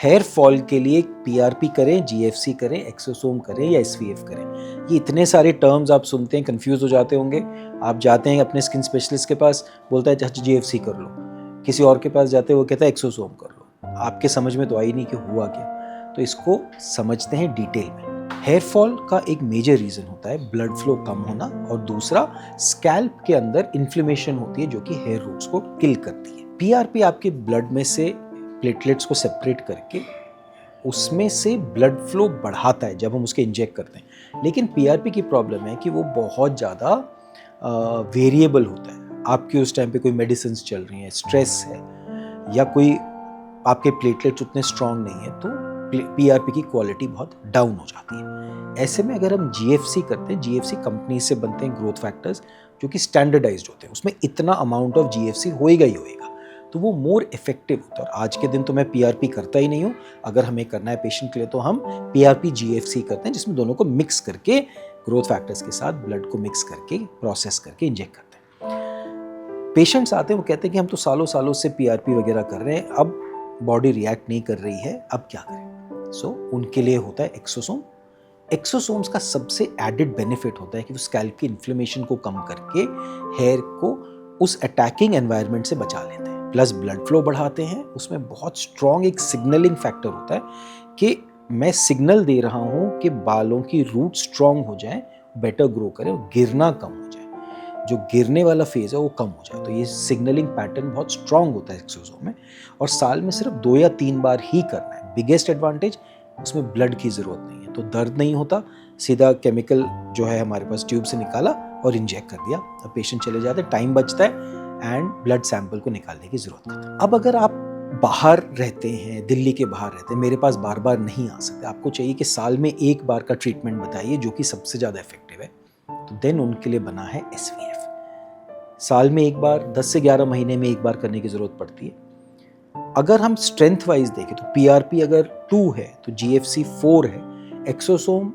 Hair fall के लिए PRP करें, जीएफसी करें, एक्सोसोम करें या एसवीएफ करें, ये इतने सारे टर्म्स आप सुनते हैं, कंफ्यूज हो जाते होंगे। आप जाते हैं अपने स्किन स्पेशलिस्ट के पास, बोलता है जीएफसी कर लो, किसी और के पास जाते हैं वो कहता है एक्सोसोम कर लो। आपके समझ में तो आई नहीं कि हुआ क्या। तो इसको समझते हैं डिटेल में। हेयर फॉल का एक मेजर रीजन होता है ब्लड फ्लो कम होना, और दूसरा स्कैल्प के अंदर इन्फ्लेमेशन होती है जो कि हेयर रूट्स को किल करती है। पीआरपी आपके ब्लड में से प्लेटलेट्स को सेपरेट करके उसमें से ब्लड फ्लो बढ़ाता है जब हम उसके इंजेक्ट करते हैं। लेकिन पीआरपी की प्रॉब्लम है कि वो बहुत ज़्यादा वेरिएबल होता है। आपकी उस टाइम पे कोई मेडिसिन चल रही हैं, स्ट्रेस है, या कोई आपके प्लेटलेट्स उतने स्ट्रांग नहीं है, तो पीआरपी की क्वालिटी बहुत डाउन हो जाती है। ऐसे में अगर हम जीएफसी करते हैं, जीएफसी कंपनी से बनते हैं ग्रोथ फैक्टर्स जो कि स्टैंडर्डाइज्ड होते हैं, उसमें इतना अमाउंट ऑफ जीएफसी होएगा ही होएगा, तो वो मोर इफेक्टिव होता है। और आज के दिन तो मैं पीआरपी करता ही नहीं हूँ। अगर हमें करना है पेशेंट के लिए तो हम पीआरपी जीएफसी करते हैं, जिसमें दोनों को मिक्स करके ग्रोथ फैक्टर्स के साथ ब्लड को मिक्स करके प्रोसेस करके इंजेक्ट करते हैं। पेशेंट्स आते हैं, वो कहते हैं कि हम तो सालों सालों से पीआरपी वगैरह कर रहे हैं, अब बॉडी रिएक्ट नहीं कर रही है, अब क्या करें। सो उनके लिए होता है एक्सोसोम। एक्सोसोम्स का सबसे एडेड बेनिफिट होता है कि वो स्कैल्प की इन्फ्लेमेशन को कम करके हेयर को उस अटैकिंग एनवायरनमेंट से बचा लेते हैं, प्लस ब्लड फ्लो बढ़ाते हैं। उसमें बहुत स्ट्रॉन्ग एक सिग्नलिंग फैक्टर होता है कि मैं सिग्नल दे रहा हूं कि बालों की रूट स्ट्रॉन्ग हो जाए, बेटर ग्रो करें और गिरना कम हो जाए, जो गिरने वाला फेज है वो कम हो जाए। तो ये सिग्नलिंग पैटर्न बहुत स्ट्रॉन्ग होता है एक्सोसोम में, और साल में सिर्फ 2 या 3 बार ही करना है। बिगेस्ट एडवांटेज, उसमें ब्लड की जरूरत नहीं है, तो दर्द नहीं होता, सीधा केमिकल जो है हमारे पास ट्यूब से निकाला और इंजेक्ट कर दिया, अब पेशेंट चले जाते, टाइम बचता है एंड ब्लड सैंपल को निकालने की जरूरत नहीं है। अब अगर आप बाहर रहते हैं, दिल्ली के बाहर रहते हैं, मेरे पास बार बार नहीं आ सकते, आपको चाहिए कि साल में एक बार का ट्रीटमेंट बताइए जो कि सबसे ज़्यादा इफेक्टिव है, तो देन उनके लिए बना है एसवीएफ। साल में एक बार, 10 से 11 महीने में एक बार करने की जरूरत पड़ती है। अगर हम स्ट्रेंथ वाइज देखें तो पीआरपी अगर 2 है तो जीएफसी 4 है, एक्सोसोम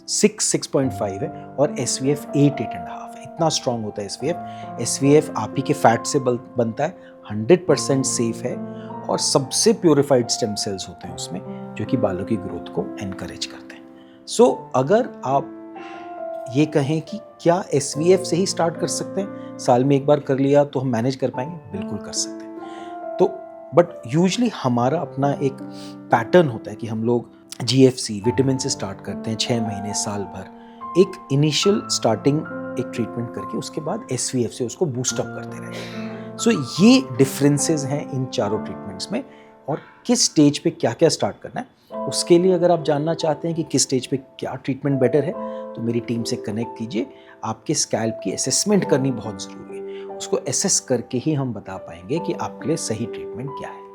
6.5 है, और एसवीएफ 8.5 है। इतना स्ट्रांग होता है एसवीएफ। एसवीएफ आप ही के फैट से बनता है, 100% सेफ है, और सबसे प्योरिफाइड स्टेम सेल्स होते हैं उसमें, जो कि बालों की ग्रोथ को एनकरेज करते हैं। सो अगर आप ये कहें कि क्या एसवीएफ से ही स्टार्ट कर सकते हैं, साल में एक बार कर लिया तो हम मैनेज कर पाएंगे, बिल्कुल कर सकते हैं। तो बट यूजुअली हमारा अपना एक पैटर्न होता है कि हम लोग जीएफसी विटामिन से स्टार्ट करते हैं, 6 महीने साल भर, एक इनिशियल स्टार्टिंग एक ट्रीटमेंट करके उसके बाद एसवीएफ से उसको बूस्ट अप करते रहें। सो ये डिफरेंसेस हैं इन चारों ट्रीटमेंट्स में, और किस स्टेज पे क्या क्या स्टार्ट करना है। उसके लिए अगर आप जानना चाहते हैं कि किस स्टेज पे क्या ट्रीटमेंट बेटर है, तो मेरी टीम से कनेक्ट कीजिए। आपके स्कैल्प की असेसमेंट करनी बहुत ज़रूरी है, उसको असेस करके ही हम बता पाएंगे कि आपके लिए सही ट्रीटमेंट क्या है।